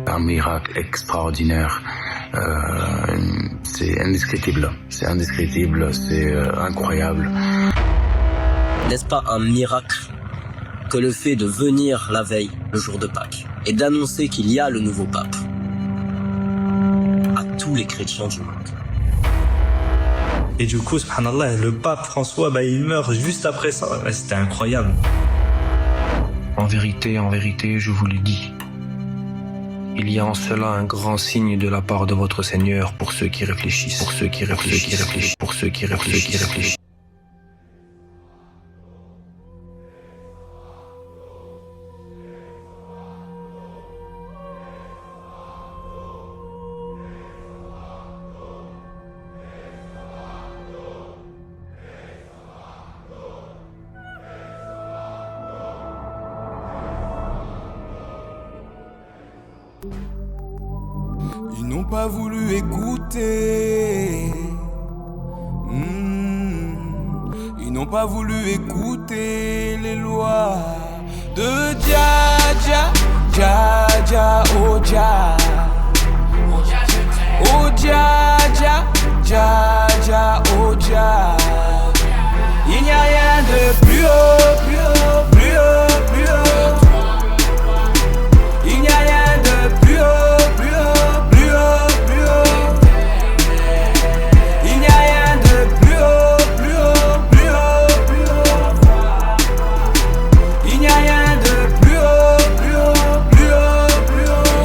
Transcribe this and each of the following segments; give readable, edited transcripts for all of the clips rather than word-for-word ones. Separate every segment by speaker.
Speaker 1: Un miracle extraordinaire. C'est indescriptible, c'est incroyable.
Speaker 2: N'est-ce pas un miracle que le fait de venir la veille, le jour de Pâques, et d'annoncer qu'il y a le nouveau pape à tous les chrétiens du monde?
Speaker 3: Et du coup, subhanallah, le pape François, il meurt juste après ça. C'était incroyable.
Speaker 4: En vérité, je vous le dis. Il y a en cela un grand signe de la part de votre Seigneur pour ceux qui réfléchissent.
Speaker 5: Ils n'ont pas voulu écouter. Ils n'ont pas voulu écouter les lois de Dja, Dja, Dja, oh Dja. Oh Dja, Dja, Dja, Dja, oh Dja. Il n'y a rien de plus haut, plus haut, plus haut, plus haut. Il n'y a rien de plus haut, plus haut, plus haut, plus haut. Il n'y a rien de plus haut, plus haut, plus haut, plus haut. Il n'y a rien de plus haut, plus haut, plus haut, plus haut.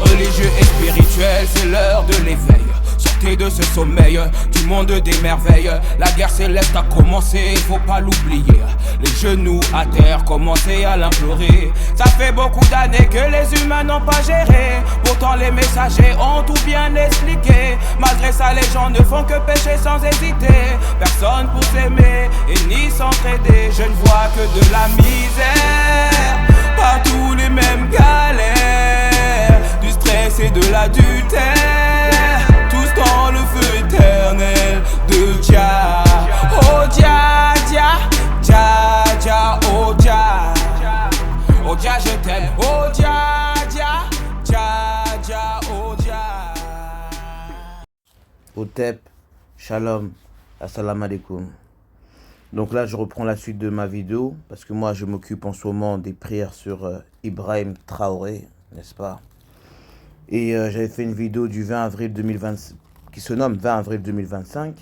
Speaker 5: Religieux et spirituel, c'est l'heure de l'éveil. Sortez de ce sommeil, du monde des merveilles. La guerre céleste a commencé, faut pas l'oublier. Les genoux à terre, commencez à l'implorer. Ça fait beaucoup d'années que les humains n'ont pas géré. Pourtant les messagers ont tout bien expliqué. Malgré ça les gens ne font que pécher sans hésiter. Personne pour s'aimer et ni s'entraider. Je ne vois que de la misère, partout les mêmes galères. Du stress et de l'adultère, tous dans le feu éternel de Dja. Oh Dja, Dja, Dja, Dja, oh Dja. Oh Dja, je t'aime. Oh Dja, Dja, Dja, Dja, oh Dja.
Speaker 6: Otep, Shalom, Assalamu alaikum. Donc là, je reprends la suite de ma vidéo, parce que moi, je m'occupe en ce moment des prières sur Ibrahim Traoré, n'est-ce pas? Et j'avais fait une vidéo du 20 avril 2025, qui se nomme 20 avril 2025.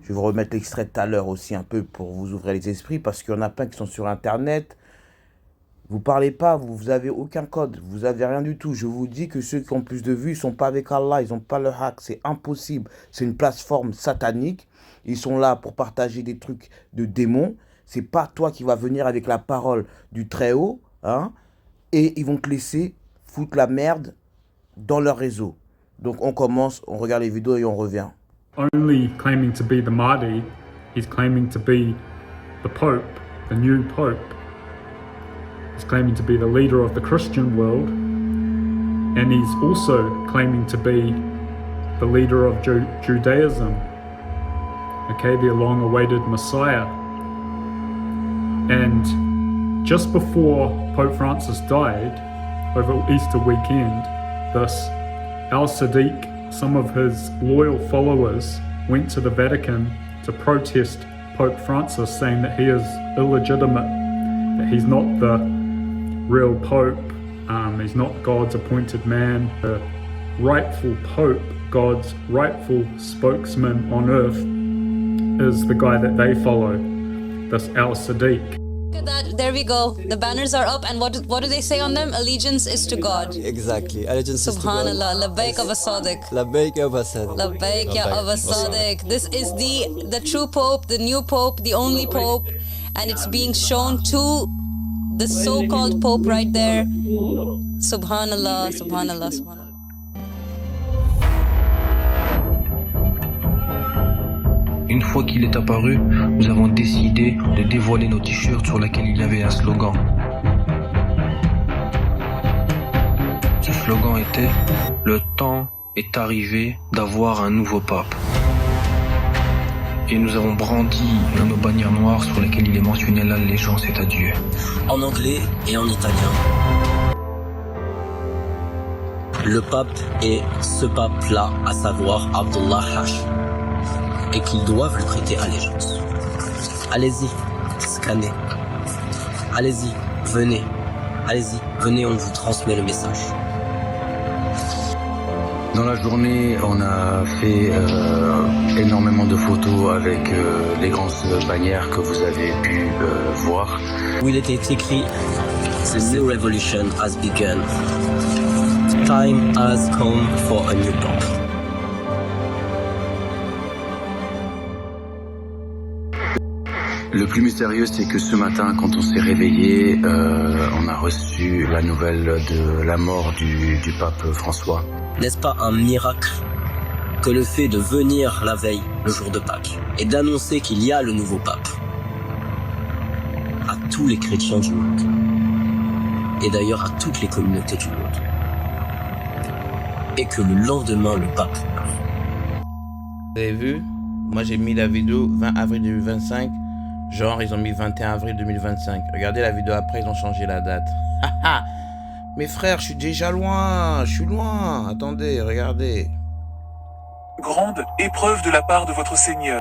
Speaker 6: Je vais vous remettre l'extrait tout à l'heure aussi un peu pour vous ouvrir les esprits, parce qu'il y en a plein qui sont sur Internet. Vous parlez pas, vous avez aucun code, vous avez rien du tout. Je vous dis que ceux qui ont plus de vues, ils sont pas avec Allah, ils n'ont pas le hack, c'est impossible. C'est une plateforme satanique. Ils sont là pour partager des trucs de démons. C'est pas toi qui vas venir avec la parole du Très-Haut, hein, et ils vont te laisser foutre la merde dans leur réseau. Donc on commence, on regarde les vidéos et on revient.
Speaker 7: Only claiming to be the Mahdi, he's claiming to be the Pope, the new Pope. He's claiming to be the leader of the Christian world, and he's also claiming to be the leader of Judaism, okay, the long-awaited Messiah. And just before Pope Francis died, over Easter weekend, thus Al-Sadiq, some of his loyal followers, went to the Vatican to protest Pope Francis, saying that he is illegitimate, that he's not the real Pope, he's not God's appointed man. The rightful Pope, God's rightful spokesman on earth, is the guy that they follow, this Al-Sadiq.
Speaker 8: Look at that, there we go. The banners are up, and what do they say on them? Allegiance is to God.
Speaker 2: Exactly. Allegiance is to God.
Speaker 8: Subhanallah, labbaik Abba Sadiq.
Speaker 2: Labbaik ya Abba Sadiq.
Speaker 8: Labbaik ya Abba Sadiq. This is the true Pope, the new Pope, the only Pope, and it's being shown to the so-called Pope right there. Subhanallah, subhanallah, subhanallah.
Speaker 4: Une fois qu'il est apparu, nous avons décidé de dévoiler nos t-shirts sur lesquels il y avait un slogan. Ce slogan était « Le temps est arrivé d'avoir un nouveau pape ». Et nous avons brandi nos bannières noires sur lesquelles il est mentionné l'allégeance est à Dieu.
Speaker 2: En anglais et en italien. le pape est ce pape-là, à savoir Abdullah Hash, et qu'ils doivent lui prêter allégeance. Allez-y, scannez. Allez-y, venez. Allez-y, venez, on vous transmet le message.
Speaker 1: Dans la journée, on a fait énormément de photos avec les grandes bannières que vous avez pu voir.
Speaker 2: Où il était écrit The new revolution has begun. Time has come for a new pope.
Speaker 1: Le plus mystérieux, c'est que ce matin, quand on s'est réveillé, on a reçu la nouvelle de la mort du pape François.
Speaker 2: N'est-ce pas un miracle que le fait de venir la veille, le jour de Pâques, et d'annoncer qu'il y a le nouveau pape à tous les chrétiens du monde, et d'ailleurs à toutes les communautés du monde, et que le lendemain, le pape meurt.
Speaker 6: Vous avez vu? Moi j'ai mis la vidéo 20 avril 2025. Genre ils ont mis 21 avril 2025. Regardez la vidéo après, ils ont changé la date. Mes frères, je suis déjà loin. Je suis loin. Attendez, regardez.
Speaker 9: Grande épreuve de la part de votre Seigneur.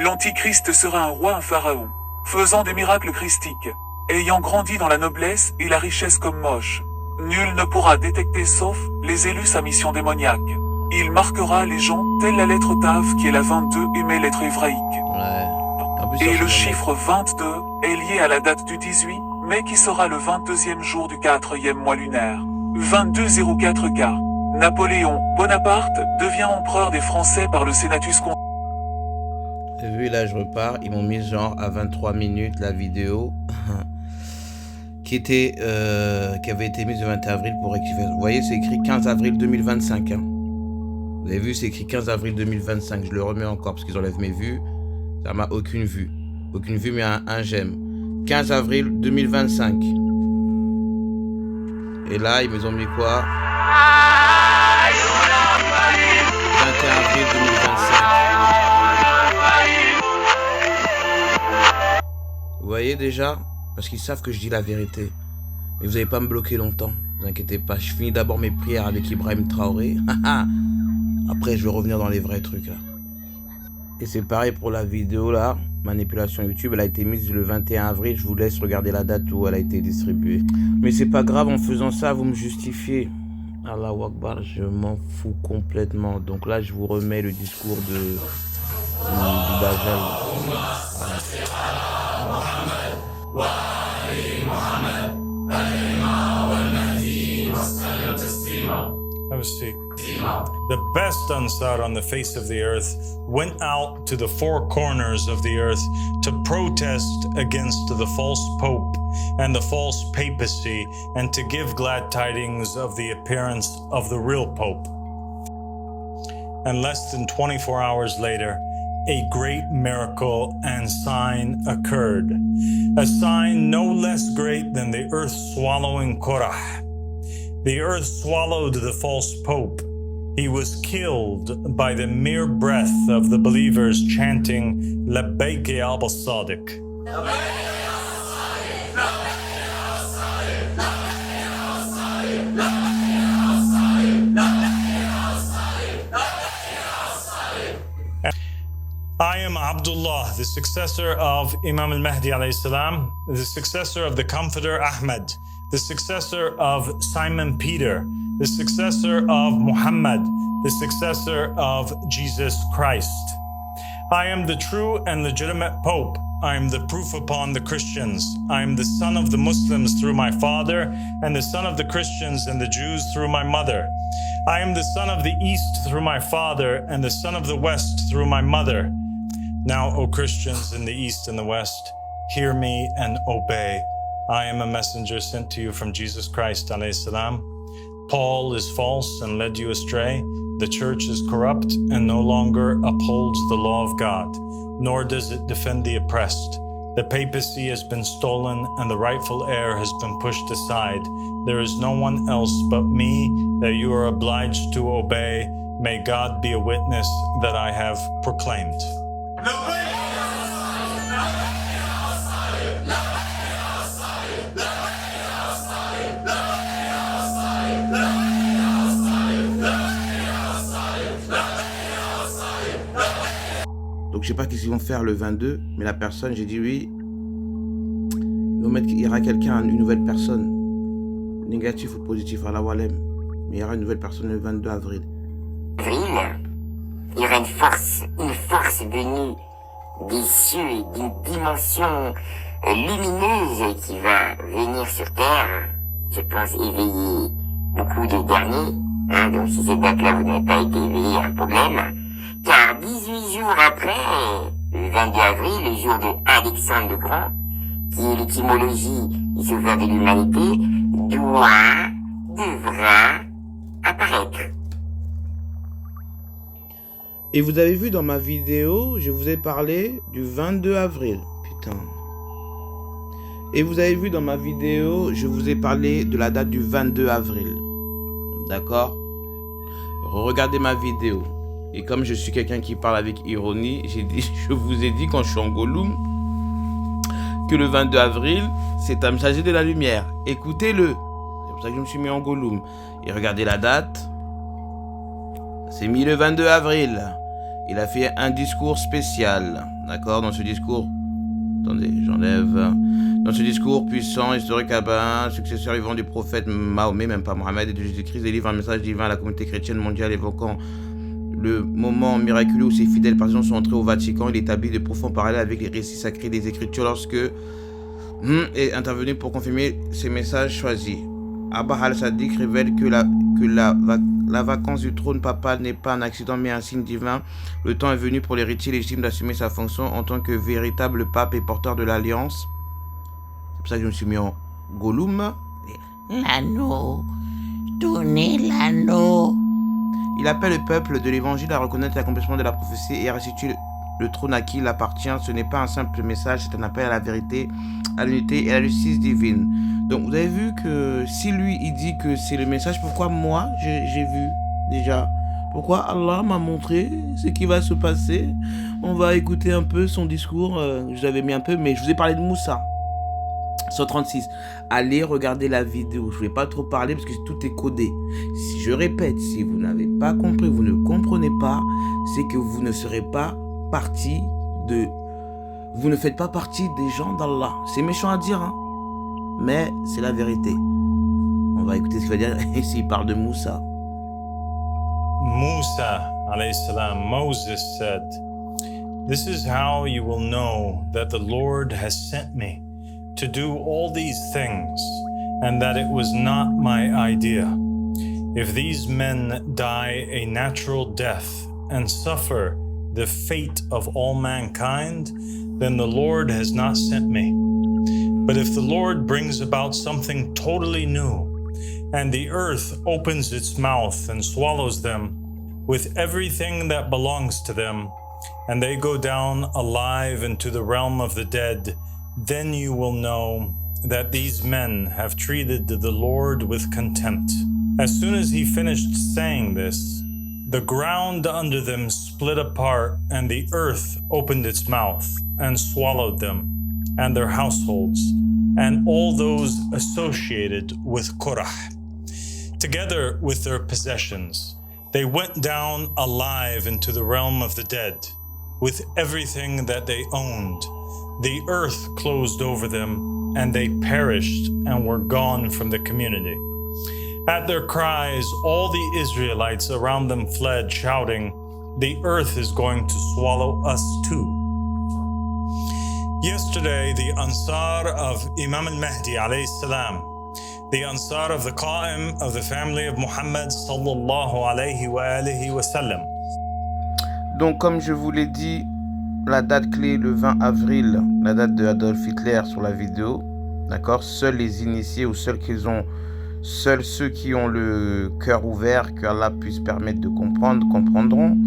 Speaker 9: L'Antichrist sera un roi, un pharaon, faisant des miracles christiques, ayant grandi dans la noblesse et la richesse comme moche. Nul ne pourra détecter sauf les élus sa mission démoniaque. Il marquera les gens telle la lettre Tav qui est la 22 et lettre hébraïque.
Speaker 6: Ouais. En plus,
Speaker 9: Et le chiffre 22 est lié à la date du 18 mai qui sera le 22e jour du 4e mois lunaire. 2204K. Napoléon Bonaparte devient empereur des Français par le Senatus.
Speaker 6: Vous avez vu, là je repars. Ils m'ont mis genre à 23 minutes la vidéo qui avait été mise le 21 avril pour rectifier. Vous voyez, c'est écrit 15 avril 2025. Hein. Vous avez vu, c'est écrit 15 avril 2025. Je le remets encore parce qu'ils enlèvent mes vues. Ça m'a aucune vue. Aucune vue, mais un j'aime. 15 avril 2025. Et là, ils me ont mis quoi? 21 avril 2025. Vous voyez déjà? Parce qu'ils savent que je dis la vérité. Mais vous n'allez pas me bloquer longtemps. Ne vous inquiétez pas. Je finis d'abord mes prières avec Ibrahim Traoré. Après, je vais revenir dans les vrais trucs là. Et c'est pareil pour la vidéo là, manipulation YouTube, elle a été mise le 21 avril, je vous laisse regarder la date où elle a été distribuée. Mais c'est pas grave, en faisant ça, vous me justifiez. Allahu Akbar, je m'en fous complètement. Donc là, je vous remets le discours du Dajjal.
Speaker 10: Have a seat. The best Ansar on the face of the earth went out to the four corners of the earth to protest against the false pope and the false papacy and to give glad tidings of the appearance of the real pope. And less than 24 hours later, a great miracle and sign occurred. A sign no less great than the earth swallowing Korah. The earth swallowed the false pope. He was killed by the mere breath of the believers chanting Labbaik ya Aba Sadiq. I am Abdullah, the successor of Imam al-Mahdi alayhi salam, the successor of the Comforter Ahmed, the successor of Simon Peter, the successor of Muhammad, the successor of Jesus Christ. I am the true and legitimate Pope. I am the proof upon the Christians. I am the son of the Muslims through my father, and the son of the Christians and the Jews through my mother. I am the son of the East through my father, and the son of the West through my mother. Now, O Christians in the East and the West, hear me and obey. I am a messenger sent to you from Jesus Christ, alayhi salam. Paul is false and led you astray. The church is corrupt and no longer upholds the law of God, nor does it defend the oppressed. The papacy has been stolen and the rightful heir has been pushed aside. There is no one else but me that you are obliged to obey. May God be a witness that I have proclaimed.
Speaker 6: Donc, je sais pas qu'est-ce qu'ils vont faire le 22, mais la personne, j'ai dit oui. Il y aura quelqu'un, une nouvelle personne, négatif ou positif, à la Walem. Mais il y aura une nouvelle personne le 22 avril.
Speaker 11: Il y aura une force venue des cieux, d'une dimension lumineuse qui va venir sur Terre. Je pense éveiller beaucoup de derniers. Donc si cette date-là vous n'avez pas été éveillé, il y a un problème. Car 18 jours après, le 22 avril, le jour de Alexandre le Grand, qui est l'étymologie du sauveur de l'humanité, devra apparaître.
Speaker 6: Et vous avez vu dans ma vidéo, je vous ai parlé du 22 avril. Putain. Et vous avez vu dans ma vidéo, je vous ai parlé de la date du 22 avril. D'accord? Regardez ma vidéo. Et comme je suis quelqu'un qui parle avec ironie, je vous ai dit quand je suis en Gollum que le 22 avril, c'est un messager de la lumière. Écoutez-le. C'est pour ça que je me suis mis en Gollum. Et regardez la date. C'est mis le 22 avril. Il a fait un discours spécial. D'accord? Dans ce discours... Attendez, j'enlève... Dans ce discours puissant, historique successeur vivant du prophète Mahomet, même pas Mohammed, et de Jésus-Christ, délivre un message divin à la communauté chrétienne mondiale évoquant le moment miraculeux où ses fidèles partisans sont entrés au Vatican. Il établit de profonds parallèles avec les récits sacrés des Écritures lorsque est intervenu pour confirmer ces messages choisis. Abba al-Sadiq révèle que la vacance du trône papal n'est pas un accident mais un signe divin. Le temps est venu pour l'héritier légitime d'assumer sa fonction en tant que véritable pape et porteur de l'alliance. C'est pour ça que je me suis mis en Gollum.
Speaker 11: L'anneau, donnez l'anneau.
Speaker 6: Il appelle le peuple de l'évangile à reconnaître l'accomplissement de la prophétie et à restituer le trône à qui il appartient. Ce n'est pas un simple message, c'est un appel à la vérité, à l'unité et à la justice divine. Donc vous avez vu que si lui il dit que c'est le message, pourquoi moi j'ai vu déjà? Pourquoi Allah m'a montré ce qui va se passer? On va écouter un peu son discours, je l'avais mis un peu, mais je vous ai parlé de Moussa. 136. Allez regarder la vidéo. Je ne vais pas trop parler parce que tout est codé. Si je répète, si vous n'avez pas compris, vous ne comprenez pas, c'est que vous ne serez pas partie de... Vous ne faites pas partie des gens d'Allah. C'est méchant à dire, hein, mais c'est la vérité. On va écouter ce qu'il va dire ici. Il parle de Moussa.
Speaker 10: Musa alayhi salam, Moses said, "This is how you will know that the Lord has sent me to do all these things, and that it was not my idea. If these men die a natural death and suffer the fate of all mankind, then the Lord has not sent me. But if the Lord brings about something totally new, and the earth opens its mouth and swallows them with everything that belongs to them, and they go down alive into the realm of the dead, then you will know that these men have treated the Lord with contempt." As soon as he finished saying this, the ground under them split apart, and the earth opened its mouth and swallowed them and their households and all those associated with Korah, together with their possessions. They went down alive into the realm of the dead with everything that they owned. The earth closed over them, and they perished and were gone from the community. At their cries, all the Israelites around them fled, shouting, "The earth is going to swallow us too." Yesterday, the Ansar of Imam al-Mahdi alayhi salam, the Ansar of the Qa'im of the family of Muhammad sallallahu alayhi wa alihi wa sallam.
Speaker 6: Donc, comme je vous l'ai dit, la date clé, le 20 avril, la date de Adolf Hitler sur la vidéo, d'accord? Seuls les initiés ou seuls ceux qui ont le cœur ouvert, qu'Allah puisse permettre de comprendre, comprendront.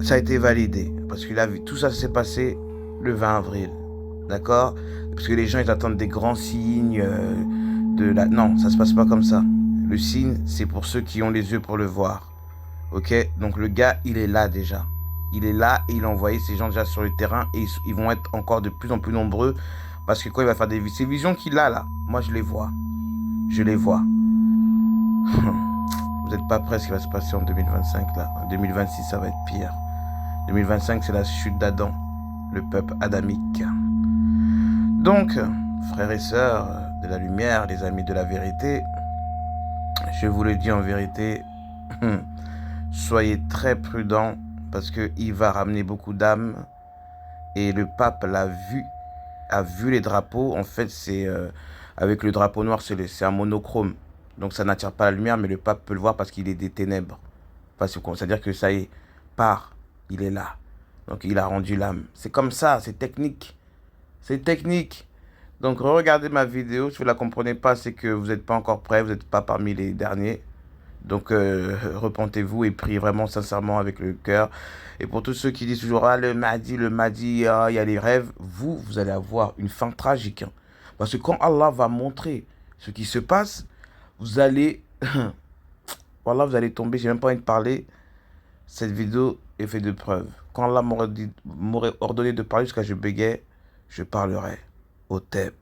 Speaker 6: Ça a été validé, parce que tout ça s'est passé le 20 avril, d'accord? Parce que les gens, ils attendent des grands signes Non, ça se passe pas comme ça. Le signe, c'est pour ceux qui ont les yeux pour le voir, ok? Donc le gars, il est là déjà. Il est là et il a envoyé ces gens déjà sur le terrain et ils vont être encore de plus en plus nombreux parce que quand il va faire ces visions qu'il a là, moi je les vois. Je les vois. Vous n'êtes pas prêts à ce qui va se passer en 2025 là. En 2026, ça va être pire. 2025, c'est la chute d'Adam, le peuple adamique. Donc, frères et sœurs de la lumière, les amis de la vérité, je vous le dis en vérité, soyez très prudents parce qu'il va ramener beaucoup d'âmes. Et le pape l'a vu, a vu les drapeaux. En fait, c'est avec le drapeau noir, c'est un monochrome. Donc ça n'attire pas la lumière, mais le pape peut le voir parce qu'il est des ténèbres. C'est-à-dire que ça y est, part, il est là. Donc il a rendu l'âme. C'est comme ça, c'est technique. C'est technique. Donc regardez ma vidéo, si vous ne la comprenez pas, c'est que vous n'êtes pas encore prêts, vous n'êtes pas parmi les derniers. Donc repentez-vous et priez vraiment sincèrement avec le cœur. Et pour tous ceux qui disent toujours, ah le Mahdi, ah, il y a les rêves, vous allez avoir une fin tragique. Hein. Parce que quand Allah va montrer ce qui se passe, vous allez, voilà, vous allez tomber, j'ai même pas envie de parler. Cette vidéo est faite de preuves. Quand Allah m'aurait ordonné de parler jusqu'à ce que je bégayais, je parlerai au TEP.